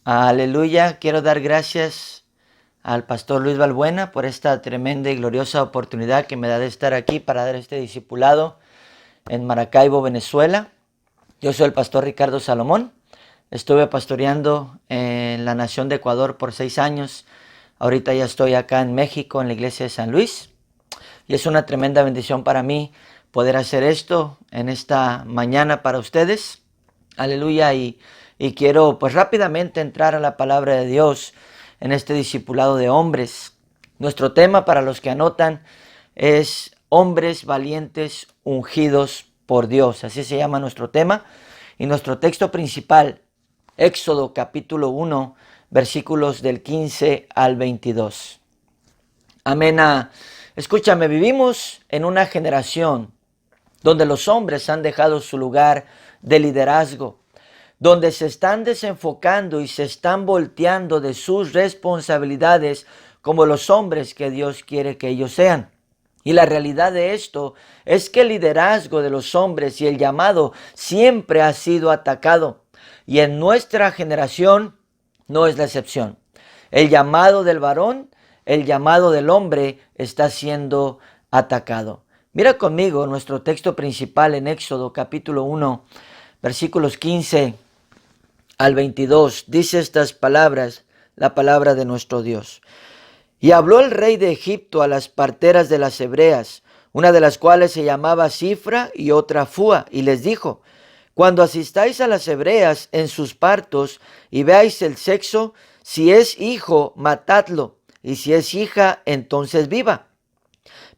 Aleluya, quiero dar gracias al pastor Luis Balbuena por esta tremenda y gloriosa oportunidad que me da de estar aquí para dar este discipulado en Maracaibo, Venezuela. Yo soy el pastor Ricardo Salomón. Estuve pastoreando en la nación de Ecuador por 6 años. Ahorita ya estoy acá en México, en la iglesia de San Luis. Y es una tremenda bendición para mí poder hacer esto en esta mañana para ustedes. Aleluya. Y quiero pues rápidamente entrar a la palabra de Dios en este discipulado de hombres. Nuestro tema, para los que anotan, es hombres valientes ungidos por Dios. Así se llama nuestro tema. Y nuestro texto principal, Éxodo capítulo 1, versículos del 15 al 22. Amén. Escúchame, vivimos en una generación donde los hombres han dejado su lugar de liderazgo, donde se están desenfocando y se están volteando de sus responsabilidades como los hombres que Dios quiere que ellos sean. Y la realidad de esto es que el liderazgo de los hombres y el llamado siempre ha sido atacado. Y en nuestra generación no es la excepción. El llamado del varón, el llamado del hombre está siendo atacado. Mira conmigo nuestro texto principal en Éxodo capítulo 1, versículos 15 al 22. Dice estas palabras, la palabra de nuestro Dios. Y habló el rey de Egipto a las parteras de las hebreas, una de las cuales se llamaba Cifra y otra Fúa, y les dijo: cuando asistáis a las hebreas en sus partos y veáis el sexo, si es hijo, matadlo, y si es hija, entonces viva.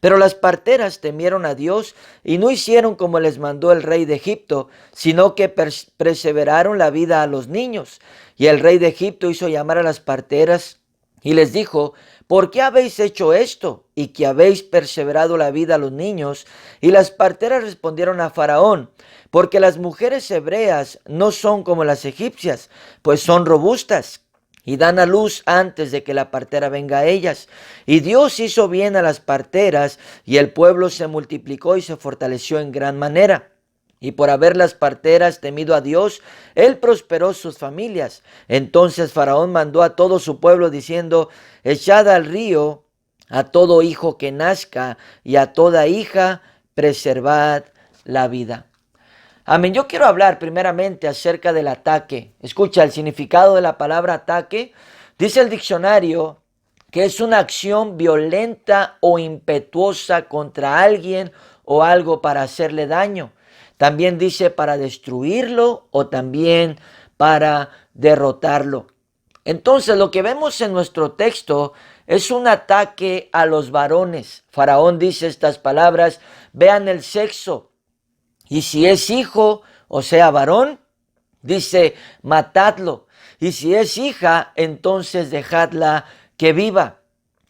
Pero las parteras temieron a Dios y no hicieron como les mandó el rey de Egipto, sino que perseveraron la vida a los niños. Y el rey de Egipto hizo llamar a las parteras y les dijo: ¿por qué habéis hecho esto? Y que habéis perseverado la vida a los niños. Y las parteras respondieron a Faraón: porque las mujeres hebreas no son como las egipcias, pues son robustas y dan a luz antes de que la partera venga a ellas. Y Dios hizo bien a las parteras, y el pueblo se multiplicó y se fortaleció en gran manera. Y por haber las parteras temido a Dios, Él prosperó sus familias. Entonces Faraón mandó a todo su pueblo diciendo: echad al río a todo hijo que nazca, y a toda hija preservad la vida. Amén. Yo quiero hablar primeramente acerca del ataque. Escucha, el significado de la palabra ataque. Dice el diccionario que es una acción violenta o impetuosa contra alguien o algo para hacerle daño. También dice para destruirlo o también para derrotarlo. Entonces, lo que vemos en nuestro texto es un ataque a los varones. Faraón dice estas palabras: vean el sexo. Y si es hijo, o sea, varón, dice: matadlo. Y si es hija, entonces dejadla que viva.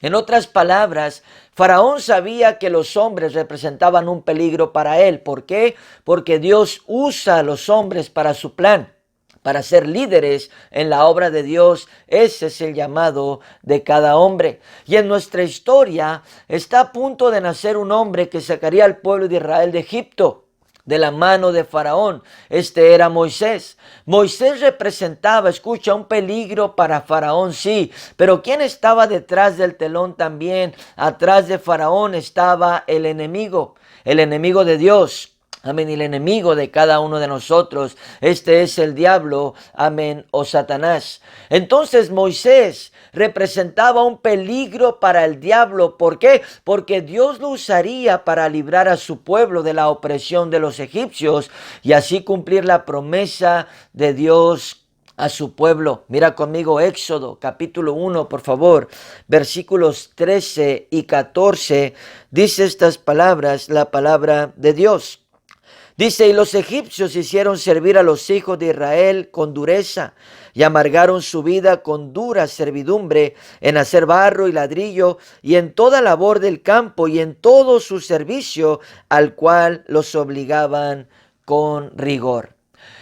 En otras palabras, Faraón sabía que los hombres representaban un peligro para él. ¿Por qué? Porque Dios usa a los hombres para su plan, para ser líderes en la obra de Dios. Ese es el llamado de cada hombre. Y en nuestra historia está a punto de nacer un hombre que sacaría al pueblo de Israel de Egipto, de la mano de Faraón. Este era Moisés. Moisés representaba, escucha, un peligro para Faraón, sí, pero ¿quién estaba detrás del telón también? Atrás de Faraón estaba el enemigo de Dios. Amén, y el enemigo de cada uno de nosotros. Este es el diablo, amén, o Satanás. Entonces Moisés representaba un peligro para el diablo. ¿Por qué? Porque Dios lo usaría para librar a su pueblo de la opresión de los egipcios y así cumplir la promesa de Dios a su pueblo. Mira conmigo Éxodo capítulo 1, por favor, versículos 13 y 14. Dice estas palabras, la palabra de Dios. Dice: y los egipcios hicieron servir a los hijos de Israel con dureza y amargaron su vida con dura servidumbre en hacer barro y ladrillo y en toda labor del campo y en todo su servicio, al cual los obligaban con rigor.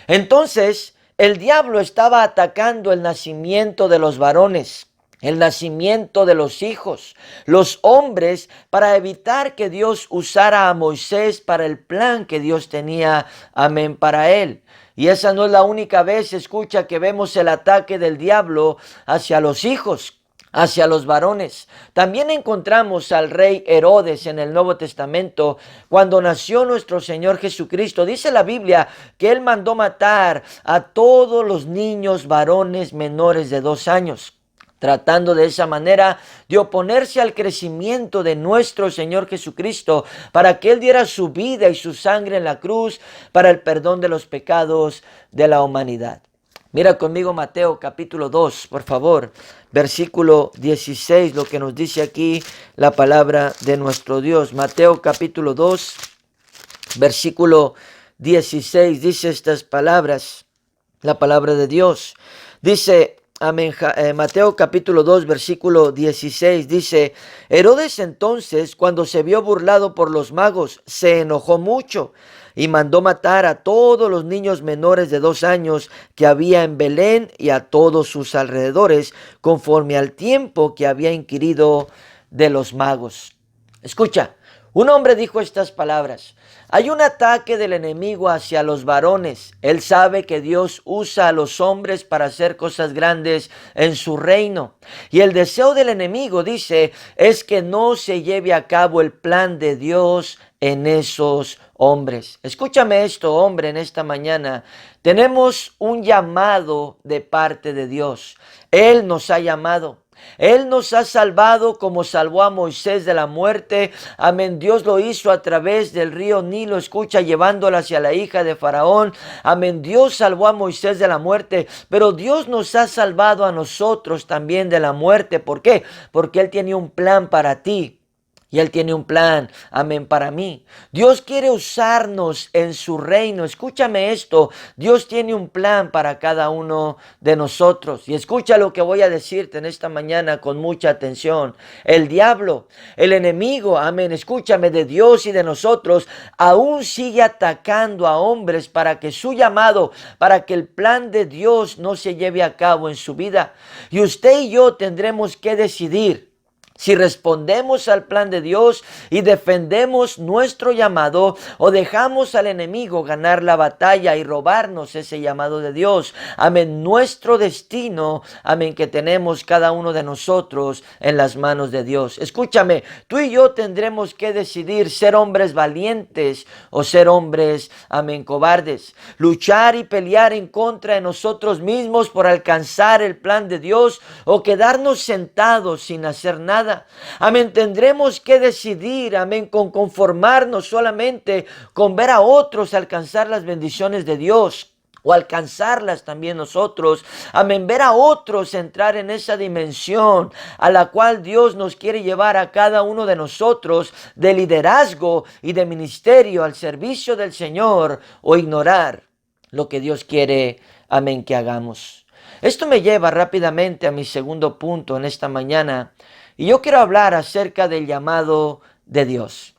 Entonces, el diablo estaba atacando el nacimiento de los varones. el nacimiento de los hijos, los hombres, para evitar que Dios usara a Moisés para el plan que Dios tenía, amén, para él. Y esa no es la única vez, escucha, que vemos el ataque del diablo hacia los hijos, hacia los varones. También encontramos al rey Herodes en el Nuevo Testamento, cuando nació nuestro Señor Jesucristo. Dice la Biblia que él mandó matar a todos los niños varones menores de 2 años, tratando de esa manera de oponerse al crecimiento de nuestro Señor Jesucristo, para que Él diera su vida y su sangre en la cruz para el perdón de los pecados de la humanidad. Mira conmigo Mateo capítulo 2, por favor, versículo 16, lo que nos dice aquí la palabra de nuestro Dios. Mateo capítulo 2, versículo 16, dice estas palabras, la palabra de Dios. Dice, amén, Mateo capítulo 2, versículo 16, dice: Herodes entonces, cuando se vio burlado por los magos, se enojó mucho y mandó matar a todos los niños menores de 2 años que había en Belén y a todos sus alrededores, conforme al tiempo que había inquirido de los magos. Escucha, un hombre dijo estas palabras: hay un ataque del enemigo hacia los varones. Él sabe que Dios usa a los hombres para hacer cosas grandes en su reino. Y el deseo del enemigo, dice, es que no se lleve a cabo el plan de Dios en esos hombres. Escúchame esto, hombre, en esta mañana. Tenemos un llamado de parte de Dios. Él nos ha llamado. Él nos ha salvado como salvó a Moisés de la muerte. Amén. Dios lo hizo a través del río Nilo, escucha, llevándola hacia la hija de Faraón. Amén. Dios salvó a Moisés de la muerte, pero Dios nos ha salvado a nosotros también de la muerte. ¿Por qué? Porque Él tiene un plan para ti. Y Él tiene un plan, amén, para mí. Dios quiere usarnos en su reino. Escúchame esto. Dios tiene un plan para cada uno de nosotros. Y escucha lo que voy a decirte en esta mañana con mucha atención. El diablo, el enemigo, amén, escúchame, de Dios y de nosotros, aún sigue atacando a hombres para que su llamado, para que el plan de Dios no se lleve a cabo en su vida. Y usted y yo tendremos que decidir si respondemos al plan de Dios y defendemos nuestro llamado, o dejamos al enemigo ganar la batalla y robarnos ese llamado de Dios. Amén. Nuestro destino, amén, que tenemos cada uno de nosotros en las manos de Dios. Escúchame, tú y yo tendremos que decidir ser hombres valientes o ser hombres, amén, cobardes. Luchar y pelear en contra de nosotros mismos por alcanzar el plan de Dios, o quedarnos sentados sin hacer nada. Amén, tendremos que decidir, amén, con conformarnos solamente con ver a otros alcanzar las bendiciones de Dios, o alcanzarlas también nosotros. Amén, ver a otros entrar en esa dimensión a la cual Dios nos quiere llevar a cada uno de nosotros, de liderazgo y de ministerio al servicio del Señor, o ignorar lo que Dios quiere, amén, que hagamos. Esto me lleva rápidamente a mi segundo punto en esta mañana. Y yo quiero hablar acerca del llamado de Dios.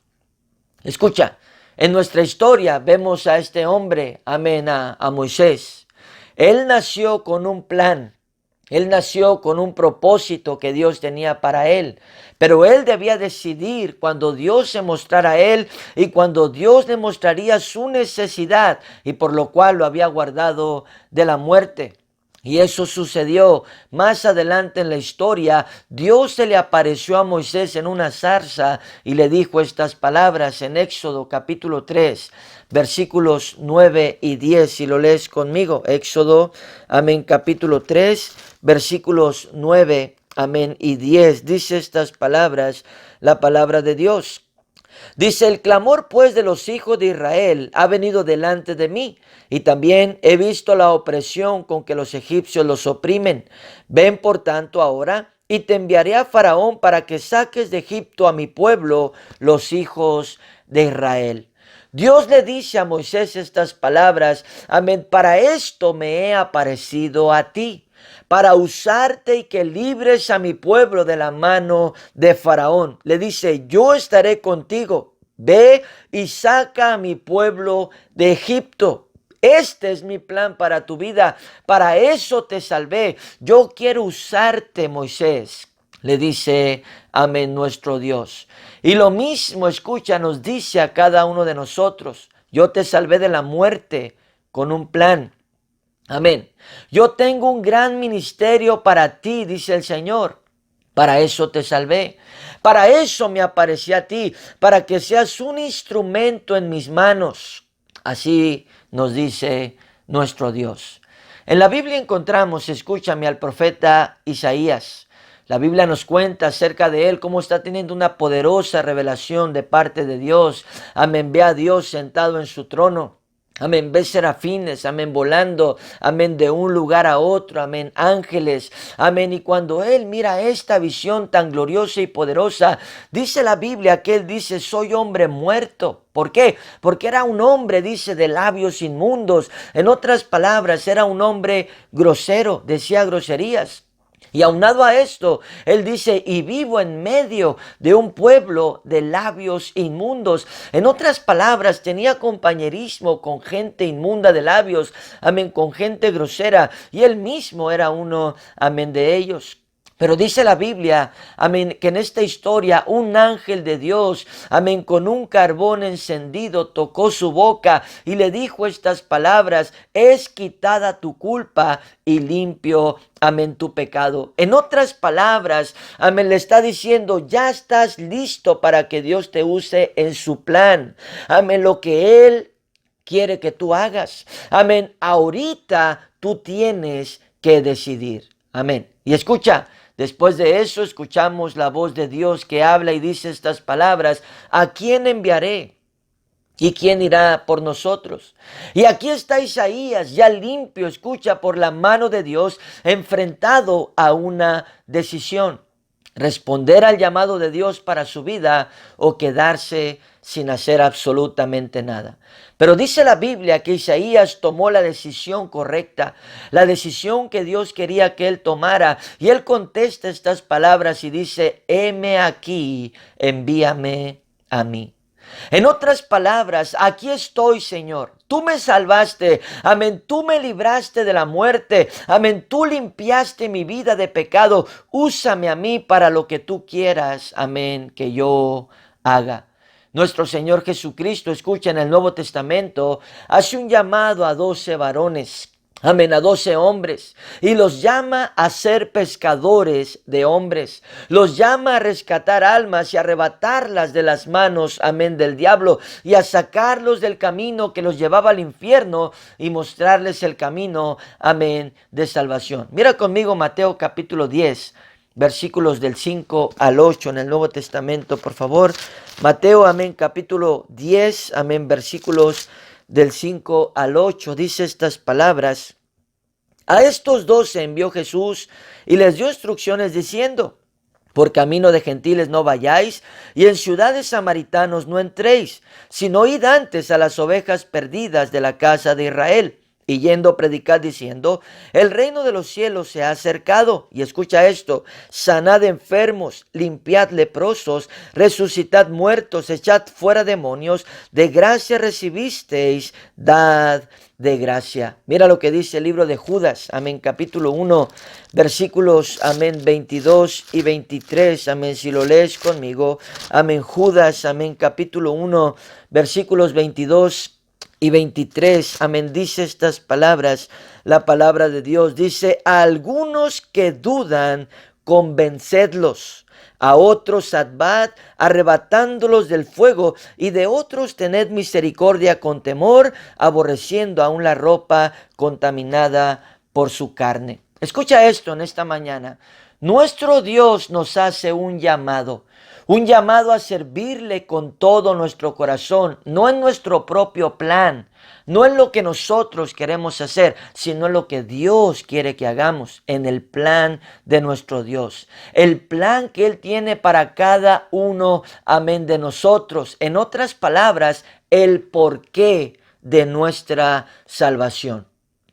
Escucha, en nuestra historia vemos a este hombre, amén, a Moisés. Él nació con un plan. Él nació con un propósito que Dios tenía para él. Pero él debía decidir cuando Dios se mostrara a él y cuando Dios le mostraría su necesidad, y por lo cual lo había guardado de la muerte. Y eso sucedió más adelante en la historia. Dios se le apareció a Moisés en una zarza y le dijo estas palabras en Éxodo capítulo 3, versículos 9 y 10. Si lo lees conmigo, Éxodo, amén, capítulo 3, versículos 9, amén, y 10. Dice estas palabras, la palabra de Dios. Dice: el clamor pues de los hijos de Israel ha venido delante de mí, y también he visto la opresión con que los egipcios los oprimen. Ven por tanto ahora, y te enviaré a Faraón para que saques de Egipto a mi pueblo, los hijos de Israel. Dios le dice a Moisés estas palabras, amén, para esto me he aparecido a ti, para usarte y que libres a mi pueblo de la mano de Faraón. Le dice: yo estaré contigo, ve y saca a mi pueblo de Egipto. Este es mi plan para tu vida. Para eso te salvé. Yo quiero usarte, Moisés. Le dice, amén, nuestro Dios. Y lo mismo, escucha, nos dice a cada uno de nosotros. Yo te salvé de la muerte con un plan. Amén. Yo tengo un gran ministerio para ti, dice el Señor. Para eso te salvé. Para eso me aparecí a ti. Para que seas un instrumento en mis manos. Así nos dice nuestro Dios. En la Biblia encontramos, escúchame, al profeta Isaías. La Biblia nos cuenta acerca de él, cómo está teniendo una poderosa revelación de parte de Dios. Amén, ve a Dios sentado en su trono. Amén, ve serafines, amén, volando, amén, de un lugar a otro, amén, ángeles, amén. Y cuando él mira esta visión tan gloriosa y poderosa, dice la Biblia que él dice, soy hombre muerto. ¿Por qué? Porque era un hombre, dice, de labios inmundos. En otras palabras, era un hombre grosero, decía groserías. Y aunado a esto, él dice, y vivo en medio de un pueblo de labios inmundos. En otras palabras, tenía compañerismo con gente inmunda de labios, amén, con gente grosera. Y él mismo era uno, amén, de ellos. Pero dice la Biblia, amén, que en esta historia un ángel de Dios, amén, con un carbón encendido tocó su boca y le dijo estas palabras, es quitada tu culpa y limpio, amén, tu pecado. En otras palabras, amén, le está diciendo, ya estás listo para que Dios te use en su plan. Amén, lo que Él quiere que tú hagas. Amén, ahorita tú tienes que decidir. Amén. Y escucha, después de eso escuchamos la voz de Dios que habla y dice estas palabras, ¿a quién enviaré? ¿Y quién irá por nosotros? Y aquí está Isaías ya limpio, escucha, por la mano de Dios, enfrentado a una decisión. Responder al llamado de Dios para su vida o quedarse sin hacer absolutamente nada. Pero dice la Biblia que Isaías tomó la decisión correcta, la decisión que Dios quería que él tomara. Y él contesta estas palabras y dice, heme aquí, envíame a mí. En otras palabras, aquí estoy, Señor. Tú me salvaste, amén, tú me libraste de la muerte, amén, tú limpiaste mi vida de pecado. Úsame a mí para lo que tú quieras, amén, que yo haga. Nuestro Señor Jesucristo, escucha, en el Nuevo Testamento, hace un llamado a 12 varones. Amén, a 12 hombres, y los llama a ser pescadores de hombres, los llama a rescatar almas y arrebatarlas de las manos, amén, del diablo, y a sacarlos del camino que los llevaba al infierno y mostrarles el camino, amén, de salvación. Mira conmigo Mateo capítulo 10, versículos del 5 al 8 en el Nuevo Testamento, por favor. Mateo, amén, capítulo 10, amén, versículos del 5 al 8, dice estas palabras. A estos 12 envió Jesús y les dio instrucciones diciendo, por camino de gentiles no vayáis, y en ciudades samaritanos no entréis, sino id antes a las ovejas perdidas de la casa de Israel. Y yendo predicad diciendo, el reino de los cielos se ha acercado. Y escucha esto, sanad enfermos, limpiad leprosos, resucitad muertos, echad fuera demonios, de gracia recibisteis, dad de gracia. Mira lo que dice el libro de Judas, amén, capítulo 1, versículos, amén, 22 y 23, amén, si lo lees conmigo, amén, Judas, amén, capítulo 1, versículos 22 y 23, amén, dice estas palabras, la palabra de Dios, dice, a algunos que dudan, convencedlos, a otros salvad, arrebatándolos del fuego, y de otros tened misericordia con temor, aborreciendo aún la ropa contaminada por su carne. Escucha esto en esta mañana. Nuestro Dios nos hace un llamado a servirle con todo nuestro corazón, no en nuestro propio plan, no en lo que nosotros queremos hacer, sino en lo que Dios quiere que hagamos, en el plan de nuestro Dios. El plan que Él tiene para cada uno, amén, de nosotros. En otras palabras, el porqué de nuestra salvación.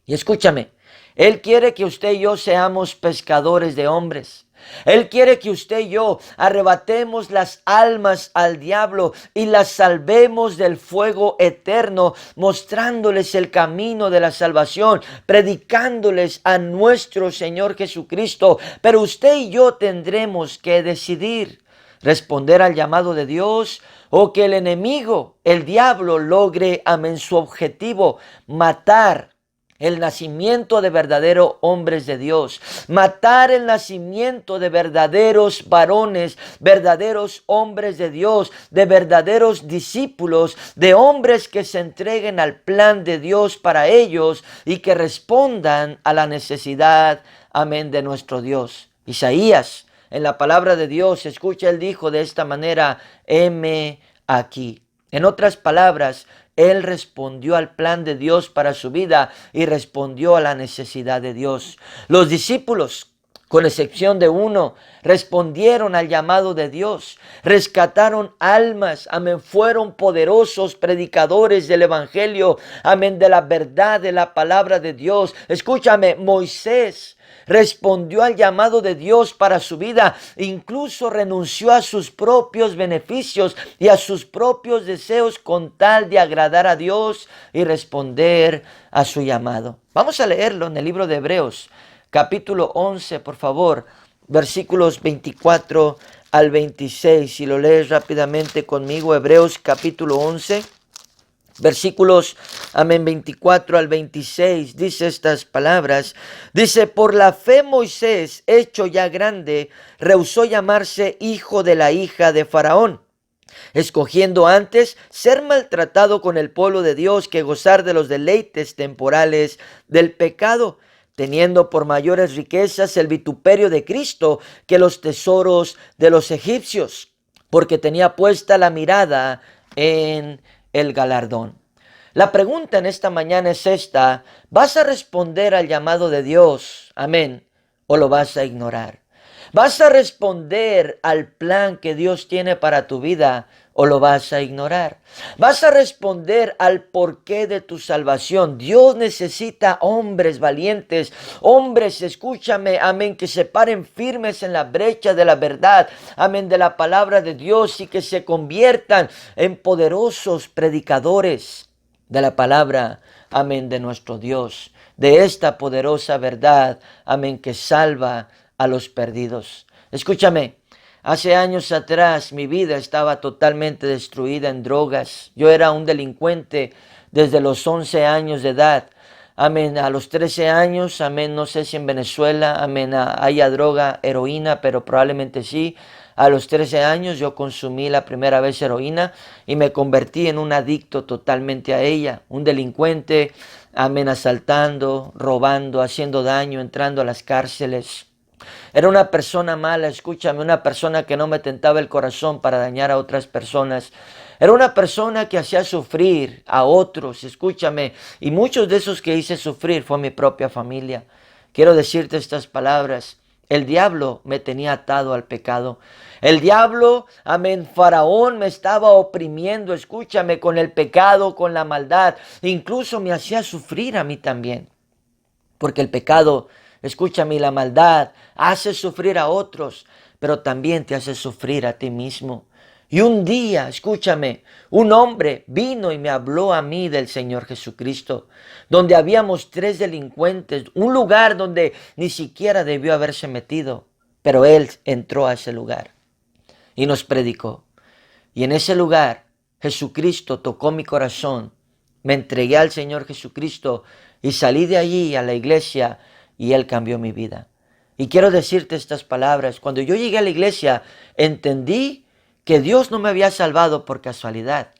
Y escúchame, Él quiere que usted y yo seamos pescadores de hombres. Él quiere que usted y yo arrebatemos las almas al diablo y las salvemos del fuego eterno, mostrándoles el camino de la salvación, predicándoles a nuestro Señor Jesucristo. Pero usted y yo tendremos que decidir responder al llamado de Dios o que el enemigo, el diablo, logre, amén, su objetivo, matar el nacimiento de verdaderos hombres de Dios, matar el nacimiento de verdaderos varones, verdaderos hombres de Dios, de verdaderos discípulos, de hombres que se entreguen al plan de Dios para ellos y que respondan a la necesidad, amén, de nuestro Dios. Isaías, en la palabra de Dios, escucha, él dijo de esta manera: heme aquí. En otras palabras, él respondió al plan de Dios para su vida y respondió a la necesidad de Dios. Los discípulos, con excepción de uno, respondieron al llamado de Dios, rescataron almas, amén, fueron poderosos predicadores del evangelio, amén, de la verdad de la palabra de Dios. Escúchame, Moisés respondió al llamado de Dios para su vida, incluso renunció a sus propios beneficios y a sus propios deseos con tal de agradar a Dios y responder a su llamado. Vamos a leerlo en el libro de Hebreos, capítulo 11, por favor, versículos 24 al 26. Si lo lees rápidamente conmigo, Hebreos capítulo 11. Versículos, amén, 24 al 26, dice estas palabras. Dice: por la fe Moisés, hecho ya grande, rehusó llamarse hijo de la hija de Faraón, escogiendo antes ser maltratado con el pueblo de Dios que gozar de los deleites temporales del pecado, teniendo por mayores riquezas el vituperio de Cristo que los tesoros de los egipcios, porque tenía puesta la mirada en el galardón. La pregunta en esta mañana es esta: ¿vas a responder al llamado de Dios? Amén. ¿O lo vas a ignorar? ¿Vas a responder al plan que Dios tiene para tu vida o lo vas a ignorar? ¿Vas a responder al porqué de tu salvación? Dios necesita hombres valientes, hombres, escúchame, amén, que se paren firmes en la brecha de la verdad, amén, de la palabra de Dios y que se conviertan en poderosos predicadores de la palabra, amén, de nuestro Dios, de esta poderosa verdad, amén, que salva a los perdidos. Escúchame, hace años atrás mi vida estaba totalmente destruida en drogas. Yo era un delincuente desde los 11 años de edad. Amén, a los 13 años, amén, no sé si en Venezuela, amén, haya droga, heroína, pero probablemente sí. A los 13 años yo consumí la primera vez heroína y me convertí en un adicto totalmente a ella, un delincuente, amén, asaltando, robando, haciendo daño, entrando a las cárceles. Era una persona mala, escúchame, una persona que no me tentaba el corazón para dañar a otras personas. Era una persona que hacía sufrir a otros, escúchame, y muchos de esos que hice sufrir fue mi propia familia. Quiero decirte estas palabras: el diablo me tenía atado al pecado. El diablo, amén, Faraón me estaba oprimiendo, escúchame, con el pecado, con la maldad. Incluso me hacía sufrir a mí también. Porque el pecado, escúchame, y la maldad hace sufrir a otros, pero también te hace sufrir a ti mismo. Y un día, escúchame, un hombre vino y me habló a mí del Señor Jesucristo, donde habíamos 3 delincuentes, un lugar donde ni siquiera debió haberse metido, pero él entró a ese lugar y nos predicó. Y en ese lugar Jesucristo tocó mi corazón, me entregué al Señor Jesucristo y salí de allí a la iglesia y Él cambió mi vida. Y quiero decirte estas palabras: cuando yo llegué a la iglesia entendí que Dios no me había salvado por casualidad.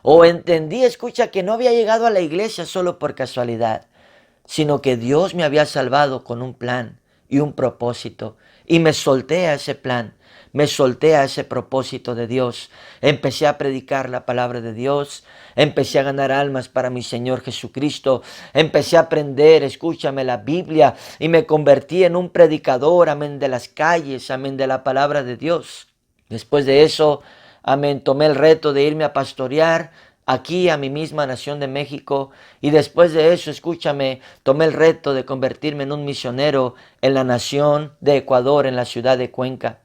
O entendí, escucha, que no había llegado a la iglesia solo por casualidad, sino que Dios me había salvado con un plan y un propósito. Y me solté a ese plan, me solté a ese propósito de Dios. Empecé a predicar la palabra de Dios, empecé a ganar almas para mi Señor Jesucristo, empecé a aprender, escúchame, la Biblia, y me convertí en un predicador, amén, de las calles, amén, de la palabra de Dios. Después de eso, amén, tomé el reto de irme a pastorear aquí a mi misma nación de México, y después de eso, escúchame, tomé el reto de convertirme en un misionero en la nación de Ecuador, en la ciudad de Cuenca.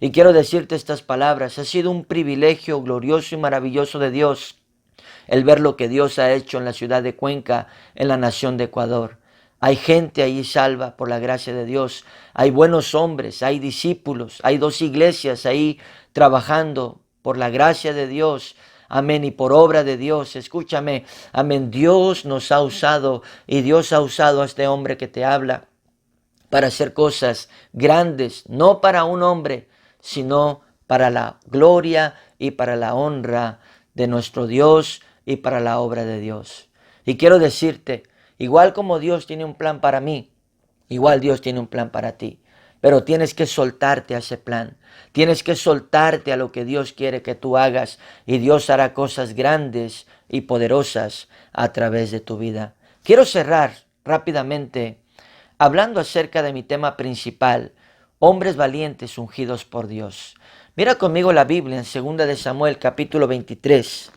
Y quiero decirte estas palabras: ha sido un privilegio glorioso y maravilloso de Dios el ver lo que Dios ha hecho en la ciudad de Cuenca, en la nación de Ecuador. Hay gente ahí salva por la gracia de Dios. Hay buenos hombres, hay discípulos, hay 2 iglesias ahí trabajando por la gracia de Dios. Amén, y por obra de Dios. Escúchame, amén, Dios nos ha usado y Dios ha usado a este hombre que te habla para hacer cosas grandes, no para un hombre, sino para la gloria y para la honra de nuestro Dios y para la obra de Dios. Y quiero decirte, igual como Dios tiene un plan para mí, igual Dios tiene un plan para ti. Pero tienes que soltarte a ese plan. Tienes que soltarte a lo que Dios quiere que tú hagas. Y Dios hará cosas grandes y poderosas a través de tu vida. Quiero cerrar rápidamente hablando acerca de mi tema principal: hombres valientes ungidos por Dios. Mira conmigo la Biblia en 2 de Samuel capítulo 23.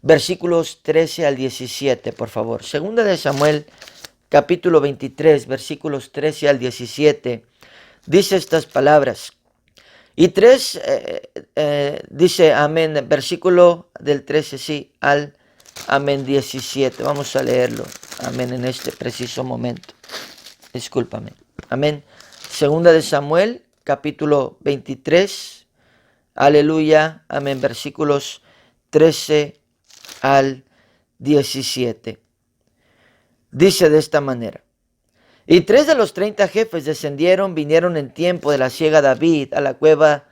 Versículos 13 al 17, por favor. 2 de Samuel, capítulo 23, versículos 13 al 17. Dice estas palabras. Y 3, dice amén, versículo del 13, sí, al amén 17. Vamos a leerlo, amén, en este preciso momento. Discúlpame, amén. 2 de Samuel, capítulo 23, aleluya, amén, versículos 13 al 17. Dice de esta manera: y 3 de los 30 jefes vinieron en tiempo de la siega David a la cueva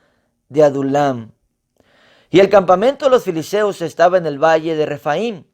de Adulam. Y el campamento de los filisteos estaba en el valle de Refaim.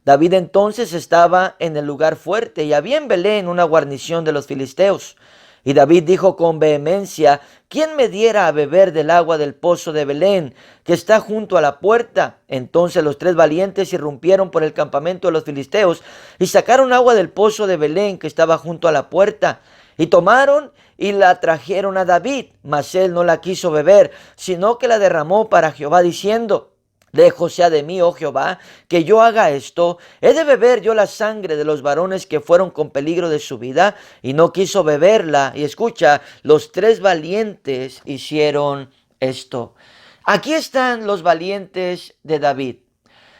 David entonces estaba en el lugar fuerte, y había en Belén una guarnición de los filisteos. Y David dijo con vehemencia: ¿quién me diera a beber del agua del pozo de Belén, que está junto a la puerta? Entonces los 3 valientes irrumpieron por el campamento de los filisteos y sacaron agua del pozo de Belén, que estaba junto a la puerta. Y tomaron y la trajeron a David, mas él no la quiso beber, sino que la derramó para Jehová, diciendo: lejos sea de mí, oh Jehová, que yo haga esto. ¿He de beber yo la sangre de los varones que fueron con peligro de su vida? Y no quiso beberla. Y escucha, los 3 valientes hicieron esto. Aquí están los valientes de David.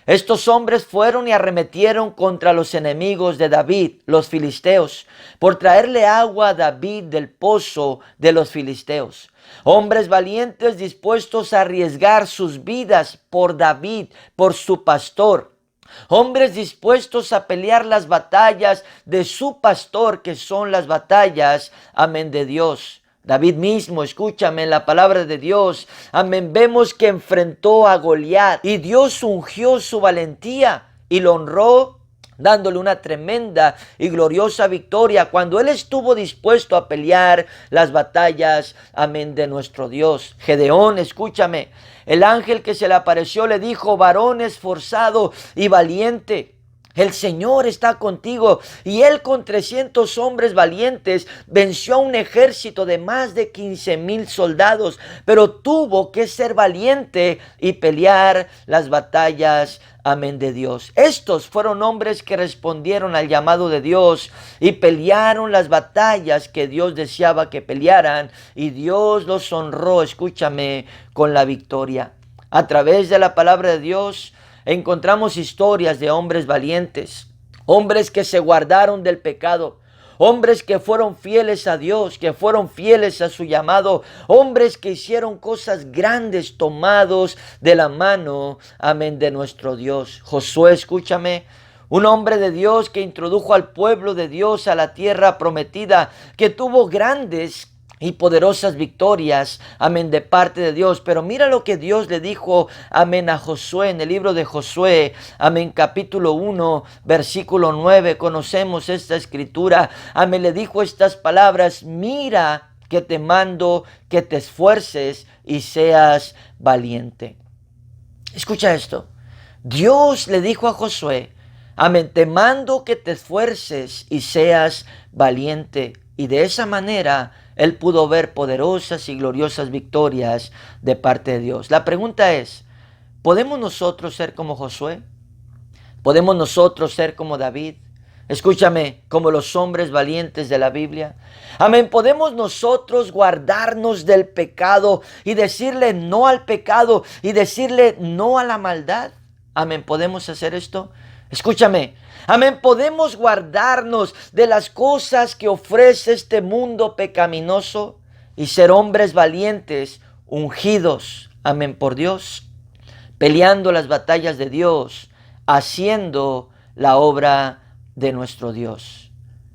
Estos hombres fueron y arremetieron contra los enemigos de David, los filisteos, por traerle agua a David del pozo de los filisteos. Hombres valientes dispuestos a arriesgar sus vidas por David, por su pastor. Hombres dispuestos a pelear las batallas de su pastor, que son las batallas, amén, de Dios. David mismo, escúchame, en la palabra de Dios, amén, vemos que enfrentó a Goliat y Dios ungió su valentía y lo honró, dándole una tremenda y gloriosa victoria cuando él estuvo dispuesto a pelear las batallas, amén, de nuestro Dios. Gedeón, escúchame, el ángel que se le apareció le dijo: varón esforzado y valiente, el Señor está contigo. Y él con 300 hombres valientes venció a un ejército de más de 15,000 soldados. Pero tuvo que ser valiente y pelear las batallas, amén, de Dios. Estos fueron hombres que respondieron al llamado de Dios y pelearon las batallas que Dios deseaba que pelearan. Y Dios los honró, escúchame, con la victoria. A través de la palabra de Dios encontramos historias de hombres valientes, hombres que se guardaron del pecado, hombres que fueron fieles a Dios, que fueron fieles a su llamado, hombres que hicieron cosas grandes tomados de la mano, amén, de nuestro Dios. Josué, escúchame, un hombre de Dios que introdujo al pueblo de Dios a la tierra prometida, que tuvo grandes y poderosas victorias, amén, de parte de Dios. Pero mira lo que Dios le dijo, amén, a Josué en el libro de Josué, amén, capítulo 1, versículo 9. Conocemos esta escritura, amén, le dijo estas palabras: mira que te mando que te esfuerces y seas valiente. Escucha esto, Dios le dijo a Josué: amén, te mando que te esfuerces y seas valiente. Y de esa manera él pudo ver poderosas y gloriosas victorias de parte de Dios. La pregunta es: ¿podemos nosotros ser como Josué? ¿Podemos nosotros ser como David? Escúchame, como los hombres valientes de la Biblia. Amén. Podemos nosotros guardarnos del pecado y decirle no al pecado y decirle no a la maldad. Amén. ¿Podemos hacer esto? Escúchame. Amén. Podemos guardarnos de las cosas que ofrece este mundo pecaminoso y ser hombres valientes, ungidos. Amén. Por Dios. Peleando las batallas de Dios, haciendo la obra de nuestro Dios.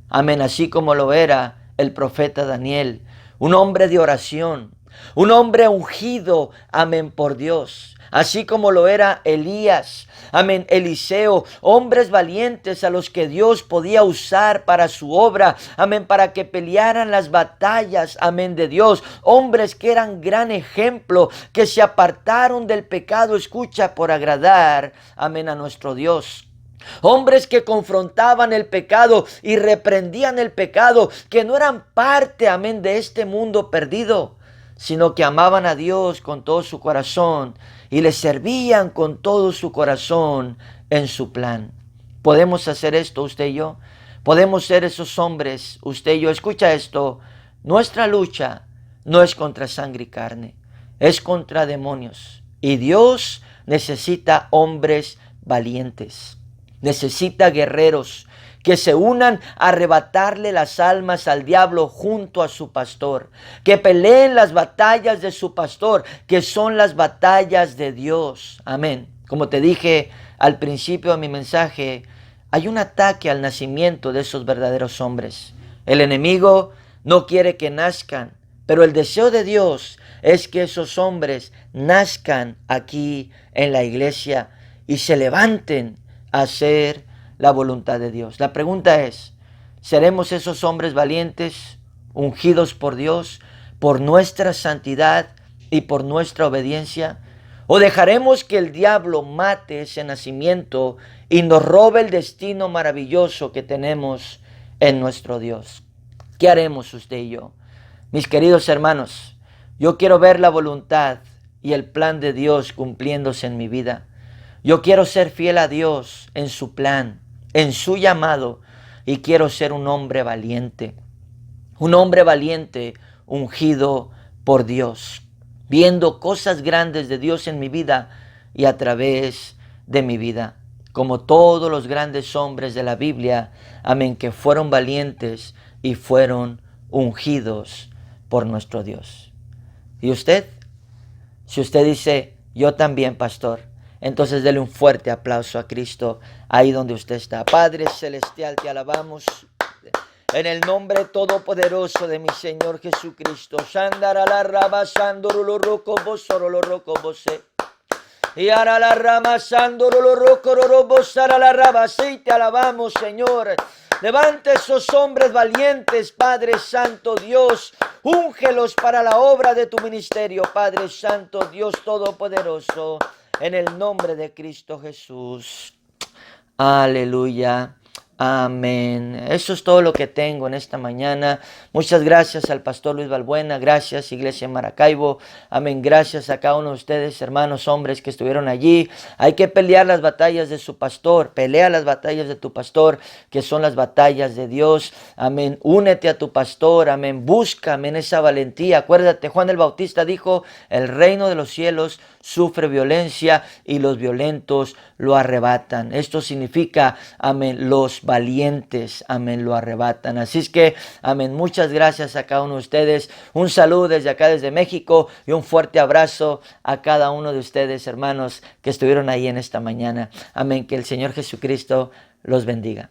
Amén, así como lo era el profeta Daniel, un hombre de oración, un hombre ungido, amén, por Dios. Así como lo era Elías, amén, Eliseo, hombres valientes a los que Dios podía usar para su obra, amén, para que pelearan las batallas, amén, de Dios. Hombres que eran gran ejemplo, que se apartaron del pecado, escucha, por agradar, amén, a nuestro Dios. Hombres que confrontaban el pecado y reprendían el pecado, que no eran parte, amén, de este mundo perdido, sino que amaban a Dios con todo su corazón y le servían con todo su corazón en su plan. ¿Podemos hacer esto usted y yo? ¿Podemos ser esos hombres, usted y yo? Escucha esto, nuestra lucha no es contra sangre y carne, es contra demonios. Y Dios necesita hombres valientes. Necesita guerreros que se unan a arrebatarle las almas al diablo junto a su pastor, que peleen las batallas de su pastor, que son las batallas de Dios. Amén. Como te dije al principio de mi mensaje, hay un ataque al nacimiento de esos verdaderos hombres. El enemigo no quiere que nazcan, pero el deseo de Dios es que esos hombres nazcan aquí en la iglesia y se levanten hacer la voluntad de Dios. La pregunta es, ¿seremos esos hombres valientes, ungidos por Dios, por nuestra santidad y por nuestra obediencia? ¿O dejaremos que el diablo mate ese nacimiento y nos robe el destino maravilloso que tenemos en nuestro Dios? ¿Qué haremos usted y yo? Mis queridos hermanos, yo quiero ver la voluntad y el plan de Dios cumpliéndose en mi vida. Yo quiero ser fiel a Dios en su plan, en su llamado, y quiero ser un hombre valiente ungido por Dios, viendo cosas grandes de Dios en mi vida y a través de mi vida, como todos los grandes hombres de la Biblia, amén, que fueron valientes y fueron ungidos por nuestro Dios. ¿Y usted? Si usted dice, yo también, pastor, entonces dele un fuerte aplauso a Cristo ahí donde usted está. Padre celestial, te alabamos en el nombre todopoderoso de mi Señor Jesucristo. Y ahora la rama te alabamos, Señor. Levante esos hombres valientes, Padre Santo Dios. Úngelos para la obra de tu ministerio, Padre Santo Dios Todopoderoso. En el nombre de Cristo Jesús. Aleluya. Amén. Eso es todo lo que tengo en esta mañana. Muchas gracias al pastor Luis Balbuena. Gracias, Iglesia en Maracaibo. Amén. Gracias a cada uno de ustedes, hermanos, hombres que estuvieron allí. Hay que pelear las batallas de su pastor. Pelea las batallas de tu pastor, que son las batallas de Dios. Amén. Únete a tu pastor. Amén. Busca, amén, esa valentía. Acuérdate, Juan el Bautista dijo, el reino de los cielos sufre violencia y los violentos lo arrebatan. Esto significa, amén, los valientes, amén, lo arrebatan. Así es que, amén, muchas gracias a cada uno de ustedes. Un saludo desde acá, desde México, y un fuerte abrazo a cada uno de ustedes, hermanos, que estuvieron ahí en esta mañana. Amén, que el Señor Jesucristo los bendiga.